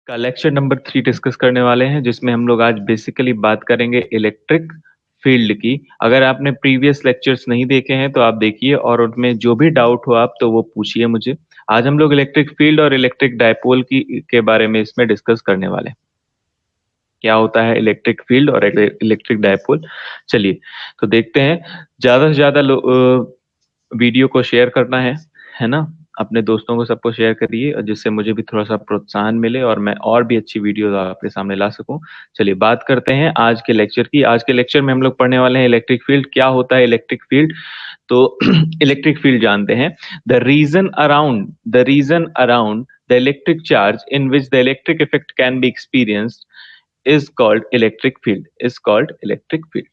का lecture number 3 discuss करने वाले हैं, जिसमें हम लोग आज बेसिकली बात करेंगे इलेक्ट्रिक फील्ड की। अगर आपने प्रीवियस लेक्चर्स नहीं देखे हैं तो आप देखिए और उनमें जो भी डाउट हो आप तो वो पूछिए मुझे। आज हम लोग इलेक्ट्रिक फील्ड और इलेक्ट्रिक डायपोल की के बारे में इसमें डिस्कस करने वाले हैं। क्या होता है इलेक्ट्रिक फील्ड और इलेक्ट्रिक डायपोल, चलिए तो देखते हैं। ज्यादा से ज्यादा वीडियो को शेयर करना है ना। अपने दोस्तों को सबको शेयर करिए और जिससे मुझे भी थोड़ा सा प्रोत्साहन मिले और मैं और भी अच्छी वीडियो आपके सामने ला सकूं। चलिए बात करते हैं आज के लेक्चर की। आज के लेक्चर में हम लोग पढ़ने वाले हैं इलेक्ट्रिक फील्ड। क्या होता है इलेक्ट्रिक फील्ड? तो इलेक्ट्रिक फील्ड जानते हैं। The region around the electric charge in which the electric effect can be experienced is called electric field, is called electric field.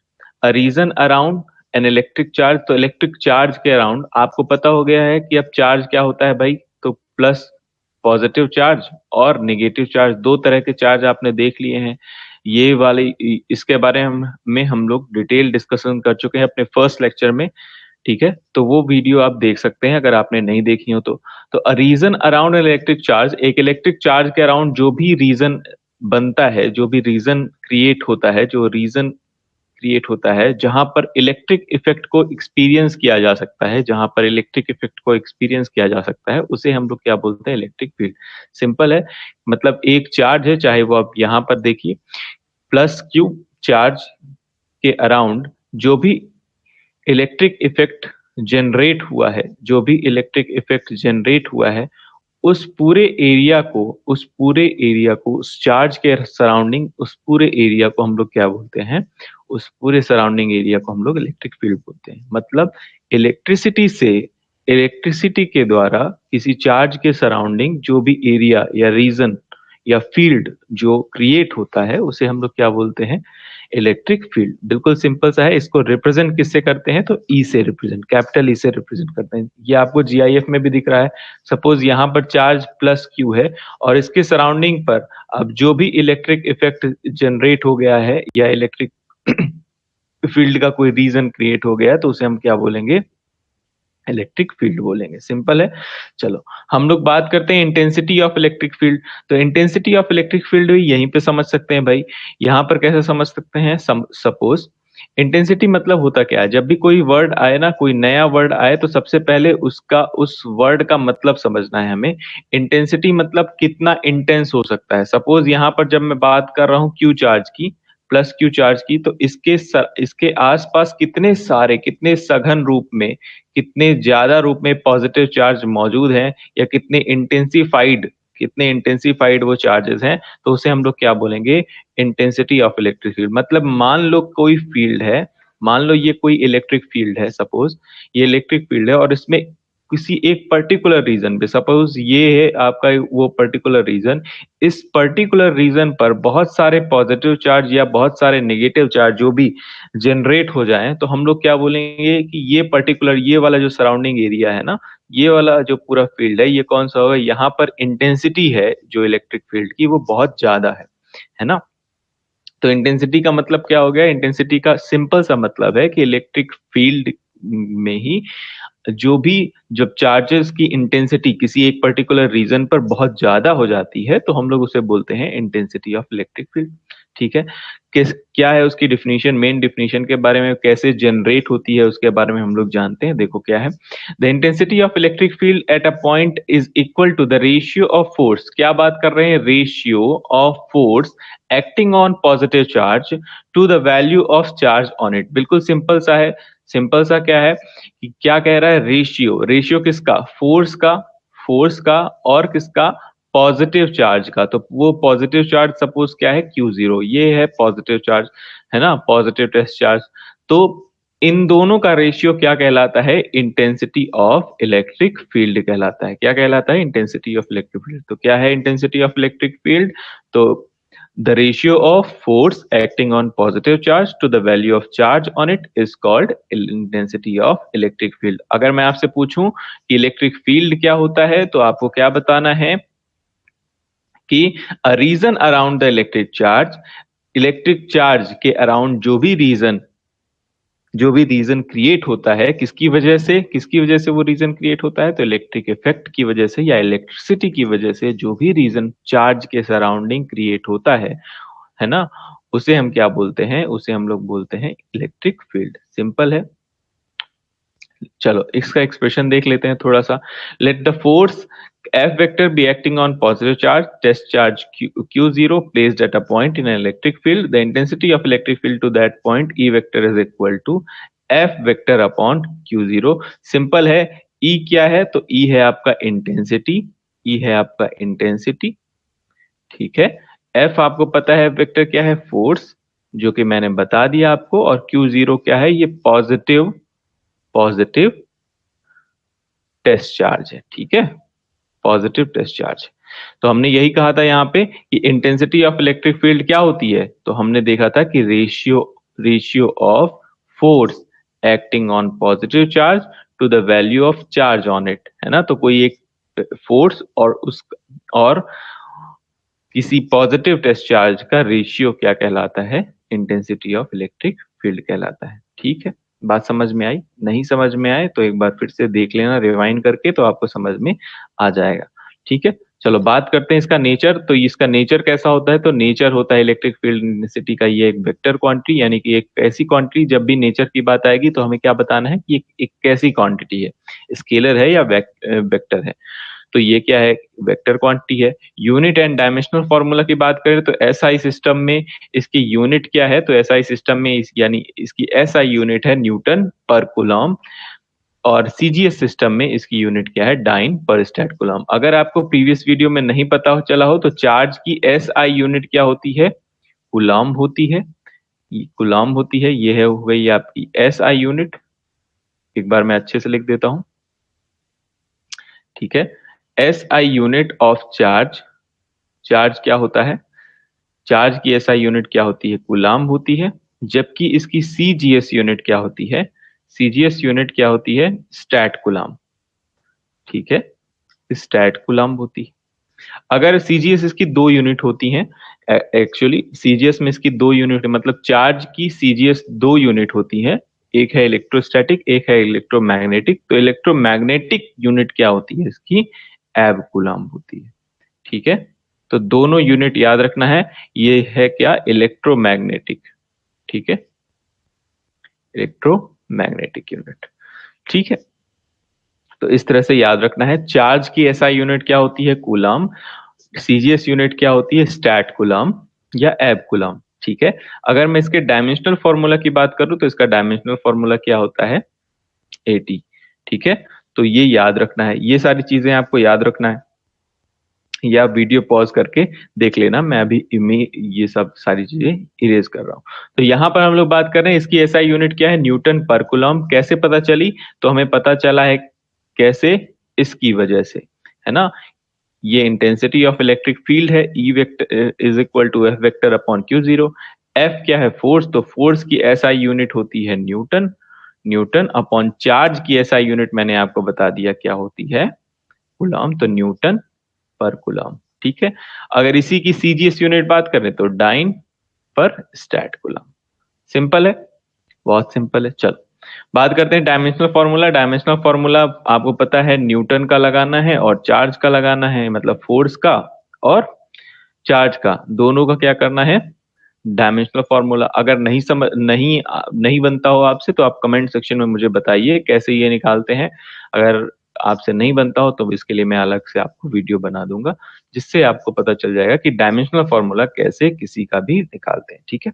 A region around an electric charge, तो electric charge के around आपको पता हो गया है कि अब charge क्या होता है भाई। तो प्लस पॉजिटिव चार्ज और नेगेटिव चार्ज, दो तरह के चार्ज आपने देख लिए हैं। ये वाली इसके बारे में हम लोग डिटेल डिस्कशन कर चुके हैं अपने फर्स्ट लेक्चर में। ठीक है, तो वो वीडियो आप देख सकते हैं अगर आपने नहीं देखी हो तो a region around electric charge, एक इलेक्ट्रिक चार्ज के अराउंड जो भी रीजन बनता है, जो भी रीजन क्रिएट होता है, जो रीजन क्रिएट होता है जहां पर इलेक्ट्रिक इफेक्ट को एक्सपीरियंस किया जा सकता है, जहां पर इलेक्ट्रिक इफेक्ट को एक्सपीरियंस किया जा सकता है, उसे हम लोग क्या बोलते हैं? Electric field. सिंपल है, मतलब एक चार्ज है, चाहे वो आप यहाँ पर देखिए प्लस क्यू चार्ज के अराउंड जो भी इलेक्ट्रिक इफेक्ट जनरेट हुआ है, जो भी इलेक्ट्रिक इफेक्ट जनरेट हुआ है, उस पूरे एरिया को उस चार्ज के सराउंडिंग, उस पूरे एरिया को हम लोग क्या बोलते हैं? उस पूरे सराउंडिंग एरिया को हम लोग इलेक्ट्रिक फील्ड बोलते हैं। मतलब इलेक्ट्रिसिटी के द्वारा किसी चार्ज के सराउंडिंग जो भी एरिया या रीजन या फील्ड जो क्रिएट होता है उसे हम लोग क्या बोलते हैं? Electric field. बिल्कुल सिंपल सा है। इसको रिप्रेजेंट किससे करते हैं? तो ई से रिप्रेजेंट, कैपिटल ई से रिप्रेजेंट करते हैं। ये आपको जीआईएफ में भी दिख रहा है। सपोज यहाँ पर चार्ज प्लस क्यू है और इसके सराउंडिंग पर अब जो भी इलेक्ट्रिक इफेक्ट जनरेट हो गया है या इलेक्ट्रिक फील्ड का कोई रीजन क्रिएट हो गया है तो उसे हम क्या बोलेंगे? इलेक्ट्रिक फील्ड बोलेंगे। सिंपल है। चलो हम लोग बात करते हैं इंटेंसिटी ऑफ इलेक्ट्रिक फील्ड। तो इंटेंसिटी ऑफ इलेक्ट्रिक फील्ड भी यहीं पे समझ सकते हैं भाई। यहाँ पर कैसे समझ सकते हैं? सपोज इंटेंसिटी मतलब होता क्या है? जब भी कोई वर्ड आए ना, कोई नया वर्ड आए तो सबसे पहले उसका, उस वर्ड का मतलब समझना है हमें। इंटेंसिटी मतलब कितना इंटेंस हो सकता है। सपोज यहाँ पर जब मैं बात कर रहा हूँ क्यू चार्ज की, प्लस क्यू चार्ज की, तो इसके आसपास कितने सारे, कितने सघन रूप में, कितने ज्यादा रूप में पॉजिटिव चार्ज मौजूद हैं या कितने इंटेंसिफाइड वो चार्जेस हैं, तो उसे हम लोग क्या बोलेंगे? Intensity of electric field. मतलब मान लो कोई फील्ड है, मान लो ये कोई इलेक्ट्रिक फील्ड है, सपोज ये इलेक्ट्रिक फील्ड है और इसमें किसी एक पर्टिकुलर रीजन पे, सपोज ये है आपका वो पर्टिकुलर रीजन, इस पर्टिकुलर रीजन पर बहुत सारे पॉजिटिव चार्ज या बहुत सारे नेगेटिव चार्ज जो भी जनरेट हो जाएं तो हम लोग क्या बोलेंगे कि ये पर्टिकुलर, ये वाला जो सराउंडिंग एरिया है ना, ये वाला जो पूरा फील्ड है, ये कौन सा होगा? यहाँ पर इंटेंसिटी है जो इलेक्ट्रिक फील्ड की वो बहुत ज्यादा है ना। तो इंटेंसिटी का मतलब क्या हो गया? इंटेंसिटी का सिंपल सा मतलब है कि इलेक्ट्रिक फील्ड में ही जो भी, जब चार्जेस की इंटेंसिटी किसी एक पर्टिकुलर रीजन पर बहुत ज्यादा हो जाती है तो हम लोग उसे बोलते हैं इंटेंसिटी ऑफ इलेक्ट्रिक फील्ड। ठीक है। क्या है उसकी डिफिनीशन? मेन डिफिनीशन के बारे में, कैसे जनरेट होती है उसके बारे में हम लोग जानते हैं। देखो क्या है। The intensity of electric field at a point is equal to the ratio of force. क्या बात कर रहे हैं? Ratio of force acting on positive charge to the value of charge on it. बिल्कुल सिंपल सा है। सिंपल सा क्या है कि क्या कह रहा है? रेशियो, रेशियो किसका? फोर्स का और किसका? पॉजिटिव चार्ज का। तो वो पॉजिटिव चार्ज सपोज क्या है? Q0, ये है पॉजिटिव चार्ज, है ना, पॉजिटिव टेस्ट चार्ज। तो इन दोनों का रेशियो क्या कहलाता है? इंटेंसिटी ऑफ इलेक्ट्रिक फील्ड कहलाता है। क्या कहलाता है? Intensity of electric field. तो क्या है इंटेंसिटी ऑफ इलेक्ट्रिक फील्ड? तो the ratio of force acting on positive charge to the value of charge on it is called intensity of electric field। अगर मैं आपसे पूछूं कि इलेक्ट्रिक फील्ड क्या होता है तो आपको क्या बताना है? कि a region around the electric charge, electric charge के अराउंड जो भी रीजन जो भी रीजन क्रिएट होता है किसकी वजह से वो रीजन क्रिएट होता है, तो इलेक्ट्रिक इफेक्ट की वजह से या इलेक्ट्रिसिटी की वजह से जो भी रीजन चार्ज के सराउंडिंग क्रिएट होता है ना, उसे हम क्या बोलते हैं, उसे हम लोग बोलते हैं इलेक्ट्रिक फील्ड। सिंपल है। चलो इसका एक्सप्रेशन देख लेते हैं थोड़ा सा। Let the force F vector be acting on positive charge, test charge Q0 placed at a point in an electric field. The intensity of electric field to that point E vector is equal to F vector upon Q0. Simple है। E क्या है, तो E है आपका intensity, E है आपका intensity, ठीक है। F आपको पता है वेक्टर क्या है, फोर्स, जो कि मैंने बता दिया आपको, और Q0 क्या है, ये पॉजिटिव टेस्ट चार्ज है, ठीक है, पॉजिटिव टेस्ट चार्ज। तो हमने यही कहा था यहाँ पे कि इंटेंसिटी ऑफ इलेक्ट्रिक फील्ड क्या होती है, तो हमने देखा था कि ratio of force acting on positive charge to the value of charge on it, है ना। तो कोई एक फोर्स और किसी पॉजिटिव टेस्ट चार्ज का रेशियो क्या कहलाता है, इंटेंसिटी ऑफ इलेक्ट्रिक फील्ड कहलाता है, ठीक है। बात समझ में आई? नहीं समझ में आए तो एक बार फिर से देख लेना रिवाइंड करके, तो आपको समझ में आ जाएगा, ठीक है। चलो बात करते हैं इसका नेचर। तो इसका नेचर कैसा होता है, तो नेचर होता है इलेक्ट्रिक फील्ड इंटेंसिटी का ये एक वेक्टर क्वांटिटी, यानी कि एक ऐसी क्वांटिटी, जब भी नेचर की बात आएगी तो हमें क्या बताना है कि एक कैसी क्वांटिटी है, स्केलर है या वेक्टर है। तो ये क्या है, वेक्टर क्वांटिटी है। यूनिट एंड डायमेंशनल फॉर्मूला की बात करें तो एसआई सिस्टम में इसकी यूनिट क्या है, तो एसआई सिस्टम में यानी इसकी एसआई यूनिट है न्यूटन पर कूलम, और सीजीएस सिस्टम में इसकी यूनिट क्या है, डाइन पर स्टैट कूलम। अगर आपको प्रीवियस वीडियो में नहीं पता चला हो तो चार्ज की एसआई यूनिट क्या होती है, कूलम होती है, कूलम होती है। ये है हो गई आपकी एसआई यूनिट। एक बार मैं अच्छे से लिख देता हूं, ठीक है। SI unit of charge, charge क्या होता है, चार्ज की एसआई यूनिट क्या होती है, कूलाम होती है। जबकि इसकी सीजीएस यूनिट क्या होती है, सीजीएस यूनिट क्या होती है, स्टैट कूलाम, ठीक है, स्टैट कूलाम होती है। अगर सीजीएस इसकी दो यूनिट होती हैं, एक्चुअली सीजीएस में इसकी दो यूनिट, मतलब चार्ज की सीजीएस दो यूनिट होती है, एक है इलेक्ट्रोस्टैटिक, एक है इलेक्ट्रोमैग्नेटिक। तो इलेक्ट्रोमैग्नेटिक यूनिट क्या होती है इसकी, एब कूलाम होती है, ठीक है। तो दोनों यूनिट याद रखना है, ये है क्या, इलेक्ट्रोमैग्नेटिक, ठीक है, इलेक्ट्रोमैग्नेटिक यूनिट, ठीक है। तो इस तरह से याद रखना है। चार्ज की एसआई यूनिट क्या होती है, कूलम, सीजीएस यूनिट क्या होती है, स्टैट कूलम या एब कूलम, ठीक है। अगर मैं इसके डायमेंशनल फॉर्मूला की बात करूं तो इसका डायमेंशनल फॉर्मूला क्या होता है, एटी, ठीक है। तो ये याद रखना है, ये सारी चीजें आपको याद रखना है, या वीडियो पॉज करके देख लेना, मैं अभी ये सब सारी चीजें इरेज कर रहा हूं। तो यहां पर हम लोग बात कर रहे हैं इसकी एसआई यूनिट क्या है, न्यूटन पर कूलम। कैसे पता चली, तो हमें पता चला है कैसे, इसकी वजह से, है ना। ये इंटेंसिटी ऑफ इलेक्ट्रिक फील्ड है, E vector is equal to F vector upon Q zero. F क्या है, फोर्स, तो फोर्स की एसआई यूनिट होती है न्यूटन, न्यूटन अपॉन चार्ज की एसआई यूनिट मैंने आपको बता दिया क्या होती है, कूलम, तो न्यूटन पर कूलम, ठीक है। अगर इसी की सीजीएस यूनिट बात करें तो डाइन पर स्टैट कूलम। सिंपल है, बहुत सिंपल है। चलो बात करते हैं डायमेंशनल फॉर्मूला। डायमेंशनल फॉर्मूला आपको पता है, न्यूटन का लगाना है और चार्ज का लगाना है, मतलब फोर्स का और चार्ज का, दोनों का क्या करना है, डायमेंशनल फॉर्मूला। अगर नहीं बनता हो आपसे तो आप कमेंट सेक्शन में मुझे बताइए कैसे ये निकालते हैं। अगर आपसे नहीं बनता हो तो इसके लिए मैं अलग से आपको वीडियो बना दूंगा, जिससे आपको पता चल जाएगा कि डायमेंशनल फॉर्मूला कैसे किसी का भी निकालते हैं, ठीक है।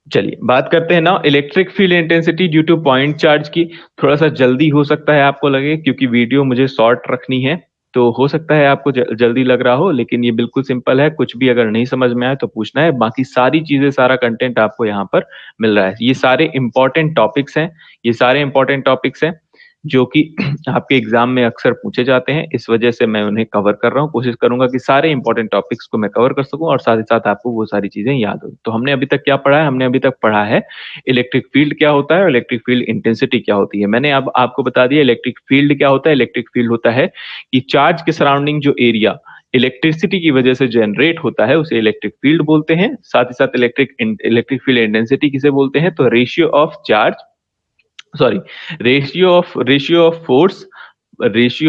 चलिए बात करते हैं ना electric field intensity due to point charge की। थोड़ा सा जल्दी हो सकता है आपको लगे, क्योंकि वीडियो मुझे शॉर्ट रखनी है, तो हो सकता है आपको जल्दी लग रहा हो, लेकिन ये बिल्कुल सिंपल है। कुछ भी अगर नहीं समझ में आए तो पूछना है, बाकी सारी चीजें, सारा कंटेंट आपको यहाँ पर मिल रहा है। ये सारे इंपॉर्टेंट टॉपिक्स हैं, ये सारे इंपॉर्टेंट टॉपिक्स हैं जो कि आपके एग्जाम में अक्सर पूछे जाते हैं, इस वजह से मैं उन्हें कवर कर रहा हूँ। कोशिश करूंगा कि सारे इंपॉर्टेंट टॉपिक्स को मैं कवर कर सकूं और साथ ही साथ आपको वो सारी चीजें याद हो। तो हमने अभी तक क्या पढ़ा है, हमने अभी तक पढ़ा है इलेक्ट्रिक फील्ड क्या होता है और इलेक्ट्रिक फील्ड इंटेंसिटी क्या होती है। मैंने अब आपको बता दिया इलेक्ट्रिक फील्ड क्या होता है। इलेक्ट्रिक फील्ड होता है कि चार्ज के सराउंडिंग जो एरिया, इलेक्ट्रिसिटी की वजह से जनरेट होता है उसे इलेक्ट्रिक फील्ड बोलते हैं। साथ ही साथ इलेक्ट्रिक फील्ड इंटेंसिटी किसे बोलते हैं, तो ratio of charge, sorry, ratio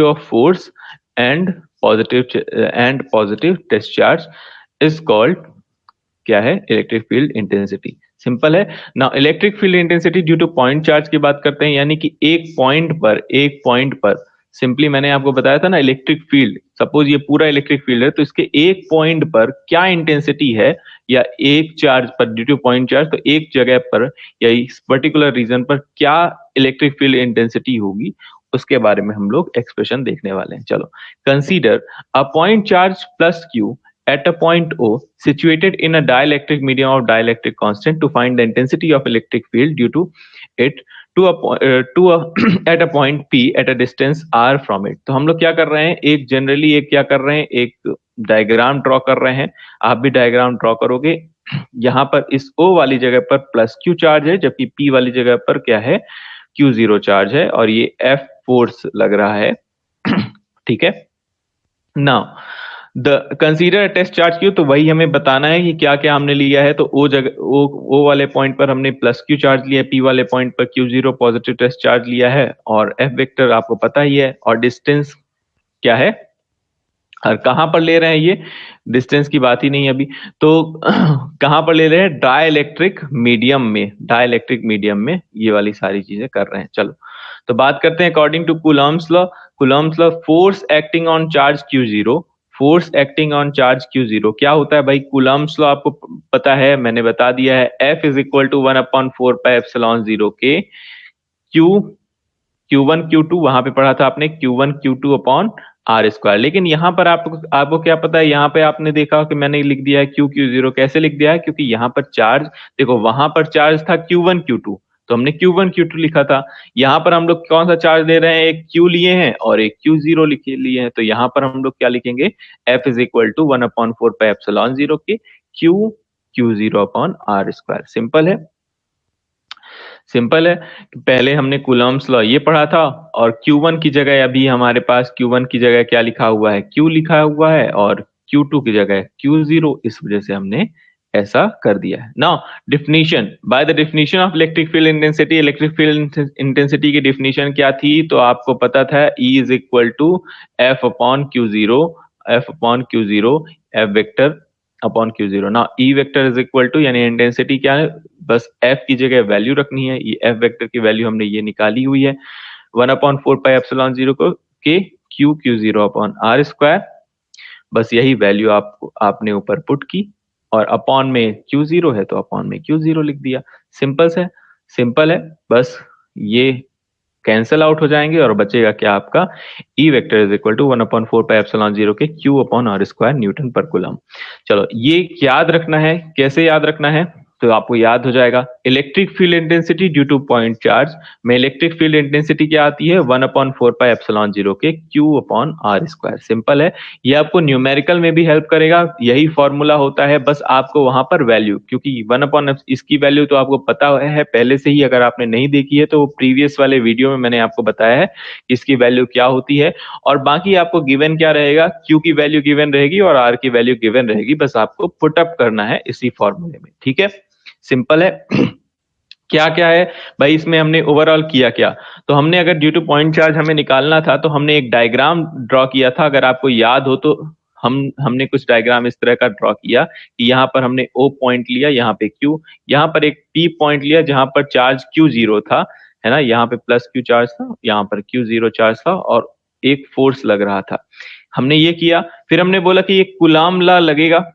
of force and positive test charge is called क्या है, इलेक्ट्रिक फील्ड इंटेंसिटी। सिंपल है ना। Electric field intensity due to point charge की बात करते हैं, यानी कि एक पॉइंट पर सिंपली मैंने आपको बताया था ना, इलेक्ट्रिक फील्ड, सपोज ये पूरा इलेक्ट्रिक फील्ड है तो इसके एक पॉइंट पर क्या इंटेंसिटी है, या एक चार्ज पर ड्यू टू पॉइंट चार्ज, तो एक जगह पर या इस पर्टिकुलर रीजन पर क्या इलेक्ट्रिक फील्ड इंटेंसिटी होगी, उसके बारे में हम लोग एक्सप्रेशन देखने वाले हैं। चलो, consider a point charge plus Q at a point O situated in a dielectric medium of dielectric constant to find the intensity of electric field due to it at a point P at a distance R from it। तो हम लोग क्या कर रहे हैं, एक diagram draw कर रहे हैं। आप भी डायग्राम ड्रॉ करोगे। यहाँ पर इस O वाली जगह पर प्लस Q चार्ज है, जबकि P वाली जगह पर क्या है, Q0 चार्ज है, और ये F फोर्स लग रहा है। ठीक है। Now consider test charge Q, तो वही हमें बताना है कि क्या क्या हमने लिया है। तो ओ वाले पॉइंट पर हमने प्लस क्यू चार्ज लिया, पी वाले पॉइंट पर Q0 पॉजिटिव टेस्ट चार्ज लिया है, और एफ वेक्टर आपको पता ही है, और डिस्टेंस क्या है, और कहां पर ले रहे हैं, ये डिस्टेंस की बात ही नहीं अभी तो कहां पर ले रहे हैं, डाइलेक्ट्रिक मीडियम में ये वाली सारी चीजें कर रहे हैं। चलो, तो बात करते हैं according to Coulomb's law. Force acting on charge Q0 क्या होता है भाई, कूलॉम्स लॉ आपको पता है, मैंने बता दिया है, F इज इक्वल टू 1/4πε0 के Q1 Q2, वहां पे पढ़ा था आपने, Q1 Q2 upon R square. लेकिन यहाँ पर आपको क्या पता है, यहाँ पे आपने देखा कि मैंने लिख दिया है Q0। कैसे लिख दिया है, क्योंकि यहाँ पर चार्ज देखो, वहां पर चार्ज था Q1 Q2, तो हमने Q1 Q2 लिखा था। यहाँ पर हम लोग कौन सा चार्ज ले रहे हैं, एक Q लिए हैं और एक Q0 लिए हैं, तो यहाँ पर हम लोग क्या लिखेंगे, F इज इक्वल टू 1/4πε0 के Q0 upon R square. Simple है। पहले हमने कूलॉम्स लॉ ये पढ़ा था, और Q1 की जगह अभी हमारे पास Q1 की जगह क्या लिखा हुआ है, Q लिखा हुआ है, और Q2 की जगह Q0, इस वजह से हमने ऐसा कर दिया है। Now definition, by the definition of electric field intensity की डिफिनीशन क्या थी, तो आपको पता था E is equal to F upon Q0 F vector upon Q0। ना E vector is equal to, यानी इंटेंसिटी क्या है, बस F की जगह वैल्यू रखनी है, ये F वेक्टर की वैल्यू हमने ये निकाली हुई है, 1/4πε0 को के Q0 अपॉन आर स्क्वायर। बस यही वैल्यू आपने ऊपर पुट की, और अपॉन में Q0 है तो अपॉन में Q0 लिख दिया। सिंपल है। बस ये कैंसल आउट हो जाएंगे और बचेगा क्या आपका, E vector is equal to 1/4πε0 के Q upon R square newton पर कूलम। चलो, ये याद रखना है। कैसे याद रखना है, तो आपको याद हो जाएगा, electric field intensity due to point charge में इलेक्ट्रिक फील्ड इंटेंसिटी क्या आती है, 1/4πε0 के Q upon R square. Simple है। ये आपको न्यूमेरिकल में भी हेल्प करेगा, यही फॉर्मूला होता है, बस आपको वहां पर वैल्यू, क्योंकि 1/, इसकी वैल्यू तो आपको पता है पहले से ही, अगर आपने नहीं देखी है तो प्रीवियस वाले वीडियो में मैंने आपको बताया है इसकी वैल्यू क्या होती है, और बाकी आपको गिवन क्या रहेगा, Q की वैल्यू गिवन रहेगी और R की वैल्यू गिवन रहेगी, बस आपको पुट अप करना है इसी फॉर्मूले में। ठीक है, सिंपल है। क्या क्या है भाई इसमें, हमने ओवरऑल किया क्या, तो हमने अगर ड्यू टू पॉइंट चार्ज हमें निकालना था तो हमने एक डायग्राम ड्रॉ किया था, अगर आपको याद हो तो हमने कुछ डायग्राम इस तरह का ड्रॉ किया कि यहाँ पर हमने O पॉइंट लिया, यहाँ पे Q, यहाँ पर एक P पॉइंट लिया जहां पर चार्ज Q0 था, है ना, यहाँ पे प्लस Q चार्ज था, यहाँ पर Q0 चार्ज था, और एक फोर्स लग रहा था। हमने ये किया, फिर हमने बोला कि एक कूलॉम लॉ लगेगा,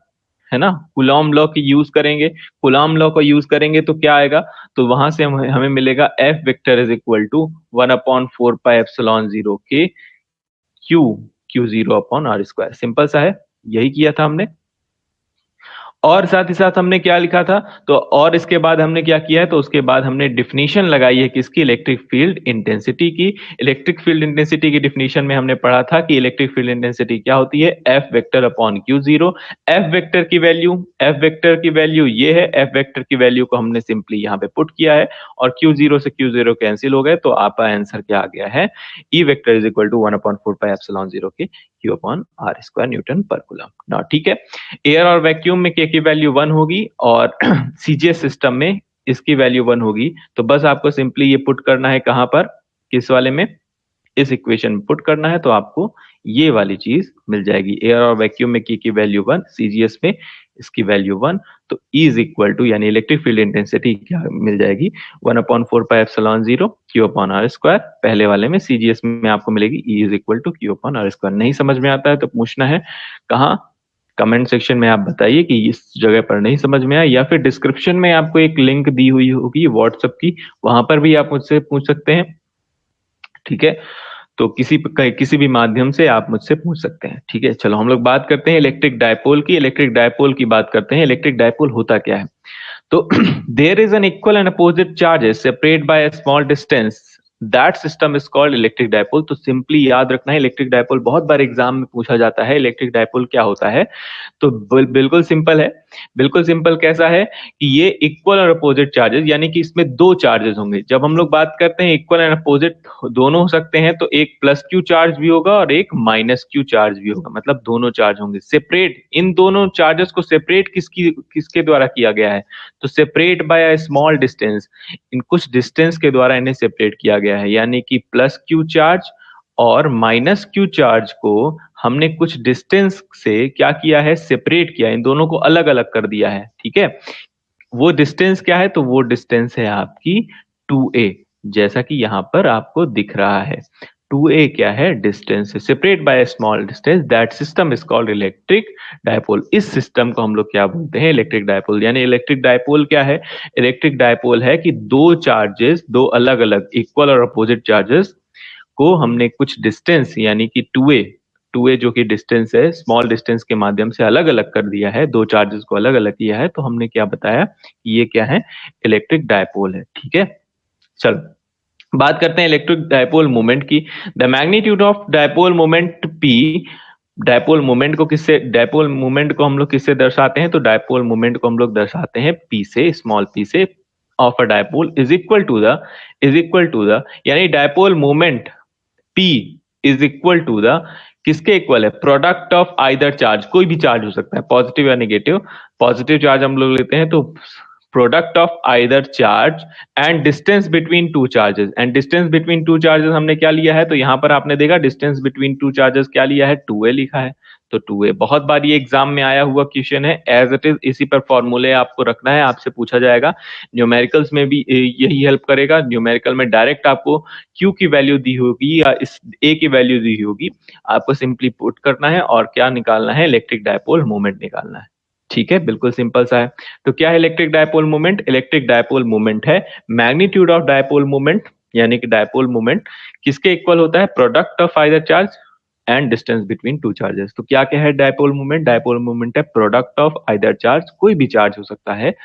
है ना, कूलॉम लॉ की यूज करेंगे। कूलॉम लॉ को यूज करेंगे तो क्या आएगा, तो वहां से हमें मिलेगा F vector is equal to 1/4πε0 के Q0 upon R square. Simple सा है, यही किया था हमने। और साथ ही साथ हमने क्या लिखा था, तो और इसके बाद हमने क्या किया है, तो उसके बाद हमने डिफिनीशन लगाई है किसकी, इलेक्ट्रिक फील्ड इंटेंसिटी की। इलेक्ट्रिक फील्ड इंटेंसिटी की डिफिनीशन में हमने पढ़ा था कि इलेक्ट्रिक फील्ड इंटेंसिटी क्या होती है, F vector upon Q0। F vector की वैल्यू ये है, F वेक्टर की वैल्यू को हमने सिंपली यहाँ पे पुट किया है, और Q0 से Q0 कैंसिल हो गए, तो आपका आंसर क्या आ गया है, E vector is equal to 1/4πε0 के Q upon R square newton पर कूलम। ना ठीक है, एयर और वैक्यूम में K की वैल्यू 1 होगी और CGS सिस्टम में इसकी वैल्यू 1 होगी। तो बस आपको सिंपली ये पुट करना है कहाँ पर, किस वाले में, इस इक्वेशन में पुट करना है तो आपको ये वाली चीज मिल जाएगी। एयर और वैक्यूम में की वैल्यू 1, सीजीएस में इसकी वैल्यू 1, तो E इज इक्वल टू यानी इलेक्ट्रिक फील्ड इंटेंसिटी क्या मिल जाएगी, 1/4πε0 Q अपॉन R स्क्वायर। पहले वाले में सीजीएस में आपको मिलेगी E is equal to Q upon R square. नहीं समझ में आता है तो पूछना है कहाँ, कमेंट सेक्शन में आप बताइए कि इस जगह पर नहीं समझ में आया, या फिर डिस्क्रिप्शन में आपको एक लिंक दी हुई होगी व्हाट्सएप की, वहां पर भी आप मुझसे पूछ सकते हैं। ठीक है, तो किसी भी माध्यम से आप मुझसे पूछ सकते हैं। ठीक है, चलो हम लोग बात करते हैं इलेक्ट्रिक डायपोल की। इलेक्ट्रिक डायपोल की बात करते हैं। इलेक्ट्रिक डायपोल होता क्या है, तो there is an equal and opposite charges separate by a small distance, that system is called electric dipole. तो सिंपली याद रखना है, इलेक्ट्रिक डायपोल बहुत बार एग्जाम में पूछा जाता है, इलेक्ट्रिक डायपोल क्या होता है। तो बिल्कुल सिंपल है, बिल्कुल सिंपल कैसा है कि ये इक्वल और अपोजिट चार्जेस, यानी कि इसमें दो चार्जेस होंगे। जब हम लोग बात करते हैं इक्वल एंड अपोजिट दोनों हो सकते हैं, तो एक प्लस क्यू चार्ज भी होगा और एक माइनस क्यू चार्ज भी होगा, मतलब दोनों चार्ज होंगे सेपरेट। इन दोनों चार्जेस को सेपरेट किसके द्वारा किया गया है, तो separate by a small distance, in कुछ डिस्टेंस के द्वारा इन्हें सेपरेट किया गया है। यानी कि प्लस क्यू चार्ज और माइनस क्यू चार्ज को हमने कुछ डिस्टेंस से क्या किया है, सेपरेट किया, इन दोनों को अलग अलग कर दिया है। ठीक है, वो डिस्टेंस क्या है, तो वो डिस्टेंस है आपकी 2a, जैसा कि यहां पर आपको दिख रहा है। 2a क्या है, डिस्टेंस है, separate by small distance, that system is called electric dipole. इस सिस्टम को हम लोग क्या बोलते हैं, इलेक्ट्रिक डायपोल। यानी इलेक्ट्रिक डायपोल क्या है, इलेक्ट्रिक डायपोल है कि दो चार्जेस, दो अलग अलग इक्वल और अपोजिट चार्जेस को हमने कुछ डिस्टेंस यानी कि 2a जो कि डिस्टेंस है, स्मॉल डिस्टेंस के माध्यम से अलग अलग कर दिया है, दो चार्जेस को अलग अलग किया है, तो हमने क्या बताया कि ये क्या है, इलेक्ट्रिक डायपोल है। ठीक है, चलो बात करते हैं इलेक्ट्रिक डायपोल मोमेंट की। The magnitude of dipole moment P, dipole moment को किससे, डायपोल मोमेंट को हम लोग किससे दर्शाते हैं, तो डायपोल मोमेंट को हम लोग दर्शाते हैं P से, स्मॉल p से, of a dipole is equal to the यानी dipole moment P is equal to the, किसके इक्वल है, प्रोडक्ट ऑफ आइदर चार्ज, कोई भी चार्ज हो सकता है, पॉजिटिव या नेगेटिव। पॉजिटिव चार्ज हम लोग लेते हैं तो product of either charge and distance between two charges. And distance between two charges हमने क्या लिया है, तो यहां पर आपने देखा डिस्टेंस बिटवीन टू चार्जेस क्या लिया है, 2a लिखा है। तो 2a बहुत बार ये एग्जाम में आया हुआ क्वेश्चन है, एज इट इज इसी पर फॉर्मूले आपको रखना है, आपसे पूछा जाएगा। न्यूमेरिकल्स में भी यही हेल्प करेगा। न्यूमेरिकल में डायरेक्ट आपको Q की वैल्यू दी होगी या इस A की वैल्यू दी होगी, आपको सिंपली पुट करना है और क्या निकालना है, इलेक्ट्रिक डायपोल मोमेंट निकालना है। ठीक है, बिल्कुल सिंपल सा है। तो क्या है electric dipole moment, electric dipole moment है मैग्नीट्यूड ऑफ डायपोल मोमेंट, यानी कि डायपोल मोमेंट किसके इक्वल होता है, product of either charge and distance between two charges. तो क्या क्या है डायपोल मोमेंट, डायपोल मोमेंट है प्रोडक्ट ऑफ आइदर चार्ज, कोई भी चार्ज हो सकता है,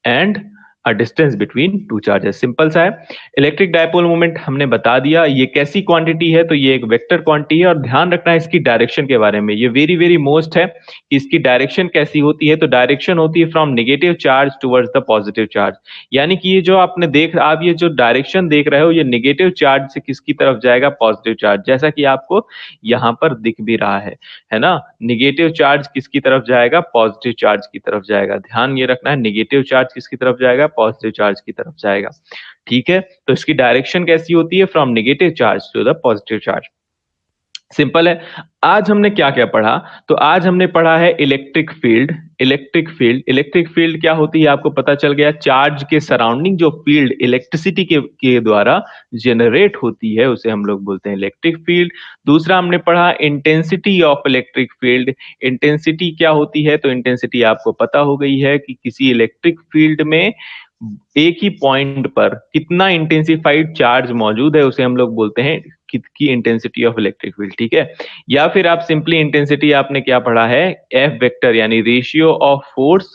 and a distance between two charges. Simple सा है। इलेक्ट्रिक डायपोल मोमेंट हमने बता दिया, ये कैसी क्वांटिटी है, तो ये एक वेक्टर क्वांटिटी है, और ध्यान रखना है इसकी डायरेक्शन के बारे में, ये वेरी वेरी मोस्ट है। इसकी डायरेक्शन कैसी होती है, तो डायरेक्शन होती है from negative charge towards the positive charge. यानी कि ये जो आपने आप ये जो डायरेक्शन देख रहे हो, ये नेगेटिव चार्ज से किसकी तरफ जाएगा, पॉजिटिव चार्ज, जैसा कि आपको यहाँ पर दिख भी रहा है ना। नेगेटिव चार्ज किसकी तरफ जाएगा, पॉजिटिव चार्ज की तरफ जाएगा। ध्यान ये रखना है, नेगेटिव चार्ज किसकी तरफ जाएगा, पॉजिटिव चार्ज की तरफ जाएगा। ठीक है, तो इसकी डायरेक्शन कैसी होती है, from negative charge to the positive charge. Simple है। आज हमने क्या क्या पढ़ा, तो आज हमने पढ़ा है इलेक्ट्रिक फील्ड। इलेक्ट्रिक फील्ड क्या होती है आपको पता चल गया, चार्ज के सराउंडिंग जो फील्ड इलेक्ट्रिसिटी के द्वारा जनरेट होती है उसे हम लोग बोलते हैं इलेक्ट्रिक फील्ड। दूसरा हमने पढ़ा intensity of electric field. Intensity क्या होती है, तो इंटेंसिटी आपको पता हो गई है कि किसी इलेक्ट्रिक फील्ड में एक ही पॉइंट पर कितना इंटेंसिफाइड चार्ज मौजूद है उसे हम लोग बोलते हैं की इंटेंसिटी ऑफ इलेक्ट्रिक फील्ड। ठीक है, या फिर आप सिंपली इंटेंसिटी आपने क्या पढ़ा है, एफ वेक्टर, यानी ratio of force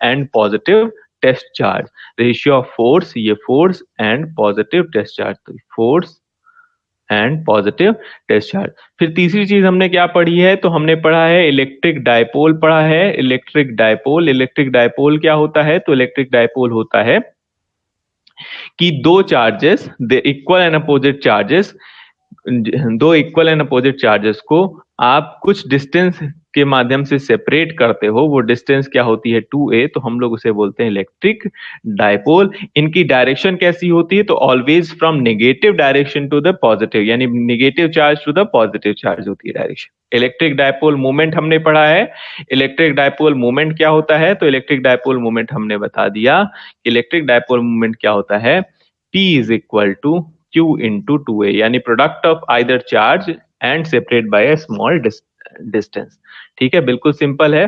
and positive test charge. Ratio of force, ये force and positive test charge, तो force and positive test charge. फिर तीसरी चीज हमने क्या पढ़ी है, तो हमने पढ़ा है इलेक्ट्रिक डायपोल पढ़ा है। इलेक्ट्रिक डायपोल क्या होता है, तो इलेक्ट्रिक डायपोल होता है कि दो charges, the equal and opposite charges दो इक्वल एंड अपोजिट चार्जेस को आप कुछ डिस्टेंस के माध्यम से सेपरेट करते हो, वो डिस्टेंस क्या होती है 2a, तो हम लोग उसे बोलते हैं इलेक्ट्रिक डायपोल। इनकी डायरेक्शन कैसी होती है, तो always from negative direction to the positive, यानी negative charge to the positive charge होती है डायरेक्शन। इलेक्ट्रिक डायपोल मोमेंट हमने पढ़ा है। इलेक्ट्रिक डायपोल मोमेंट क्या होता है, तो इलेक्ट्रिक डायपोल मोमेंट हमने बता दिया। इलेक्ट्रिक डायपोल मोमेंट क्या होता है, P is equal to Q into 2a, यानी product of either charge and separate by a small distance. ठीक है, बिल्कुल सिंपल है।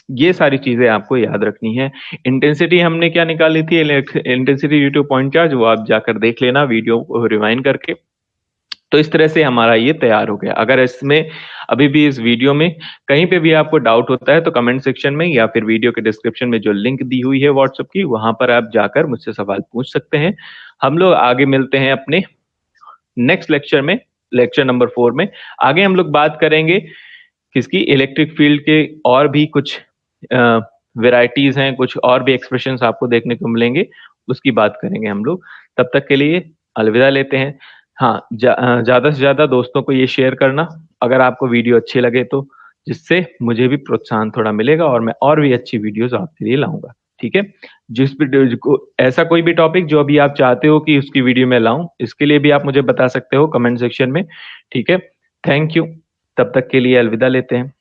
ये सारी चीजें आपको याद रखनी है। इंटेंसिटी हमने क्या निकाली थी, intensity due to point charge, वो आप जाकर देख लेना वीडियो को रिवाइंड करके। तो इस तरह से हमारा ये तैयार हो गया। अगर इसमें अभी भी इस वीडियो में कहीं पे भी आपको डाउट होता है तो कमेंट सेक्शन में या फिर वीडियो के डिस्क्रिप्शन में जो लिंक दी हुई है व्हाट्सएप की, वहां पर आप जाकर मुझसे सवाल पूछ सकते हैं। हम लोग आगे मिलते हैं अपने नेक्स्ट लेक्चर में, लेक्चर नंबर 4 में। आगे हम लोग बात करेंगे किसकी, इलेक्ट्रिक फील्ड के और भी कुछ वेराइटीज हैं, कुछ और भी एक्सप्रेशंस आपको देखने को मिलेंगे, उसकी बात करेंगे हम लोग। तब तक के लिए अलविदा लेते हैं। हाँ, ज्यादा से ज्यादा दोस्तों को ये शेयर करना अगर आपको वीडियो अच्छे लगे तो, जिससे मुझे भी प्रोत्साहन थोड़ा मिलेगा और मैं और भी अच्छी वीडियोस आपके लिए लाऊंगा। ठीक है, जिस भी को ऐसा कोई भी टॉपिक जो अभी आप चाहते हो कि उसकी वीडियो में लाऊं, इसके लिए भी आप मुझे बता सकते हो कमेंट सेक्शन में। ठीक है, थैंक यू। तब तक के लिए अलविदा लेते हैं।